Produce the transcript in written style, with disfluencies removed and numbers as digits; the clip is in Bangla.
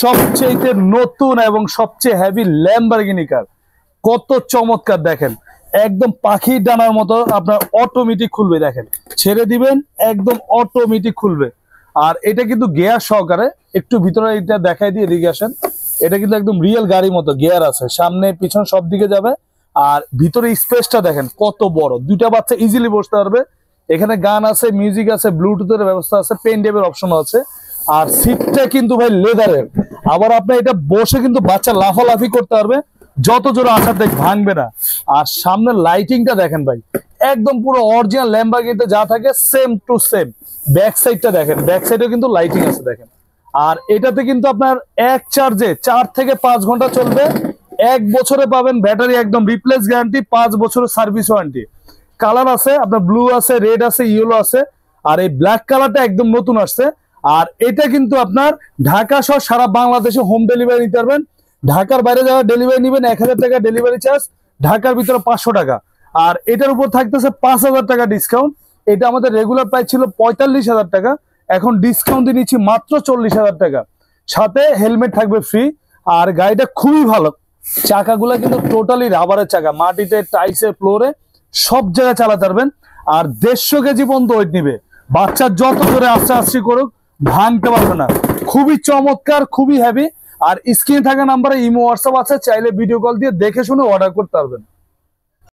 সবচেয়ে নতুন এবং সবচেয়ে হেভি ল্যাম্বরগিনি কার। কত চমৎকার দেখেন, একদম পাখির ডানার মতো আপনার অটোমেটিক খুলবে। দেখেন ছেড়ে দিবেন একদম অটোমেটিক খুলবে। আর এটা কিন্তু গিয়ার সহকারে। একটু ভিতরে এটা দেখাই দিয়ে এদিকে আসেন। এটা কিন্তু একদম রিয়েল গাড়ির মতো গিয়ার আছে, সামনে পিছন সব দিকে যাবে। আর ভিতরে স্পেসটা দেখেন কত বড়, দুইটা বাচ্চা ইজিলি বসতে পারবে। এখানে গান আছে, মিউজিক আছে, ব্লুটুথের ব্যবস্থা আছে, পেন ড্রাইভের অপশন আছে। আর সিটটা কিন্তু ভাই লেদারের। আবার আপনি এটা বসে কিন্তু বাচ্চা লাফালাফি করতে পারবে, যত জোরে আসার দেখ ভাঙবে না। আর সামনের লাইটিংটা দেখেন ভাই, একদম পুরো অরিজিনাল ল্যাম্বরগিনিতে যা থাকে সেম টু সেম। ব্যাক সাইডটা দেখেন, ব্যাক সাইডেও কিন্তু লাইটিং আছে দেখেন। আর এটাতে কিন্তু আপনার এক চার্জে 4 থেকে 5 ঘন্টা চলবে। 1 বছরে পাবেন ব্যাটারি একদম রিপ্লেস গ্যারান্টি, 5 বছরের সার্ভিস ওয়ারেন্টি। কালার আছে আপনার, ব্লু আছে, রেড আছে, ইয়েলো আছে। আর এই ব্ল্যাক কালারটা একদম নতুন আসছে। আর এটা কিন্তু আপনার ঢাকা সহ সারা বাংলাদেশে হোম ডেলিভারি নিতে পারবেন। ঢাকার বাইরে যাওয়া ডেলিভারি নেবেন 1000 টাকা ডেলিভারি চার্জ, ঢাকার ভিতরে 500 টাকা। আর এটার উপর থাকতেছে 5000 টাকা ডিসকাউন্ট। এটা আমাদের রেগুলার প্রাইস ছিল 45,000 টাকা, এখন ডিসকাউন্ট দিয়ে নিচ্ছি মাত্র 40,000 টাকা। সাথে হেলমেট থাকবে ফ্রি। আর গাড়িটা খুবই ভালো, চাকাগুলো কিন্তু টোটালি রাবারের চাকা, মাটিতে টাইসে ফ্লোরে সব জায়গায় চালাতে পারবেন। আর 150 কেজি পর্যন্ত ওয়েট নিবে। বাচ্চা যত করে আস্তে আস্তে করুক ভাঙতে পারবে না। খুবই চমৎকার, খুবই হেভি। আর স্ক্রিনে থাকা নাম্বারে ইমো হোয়াটসঅ্যাপ আছে, চাইলে ভিডিও কল দিয়ে দেখে শুনে অর্ডার করতে পারবেন।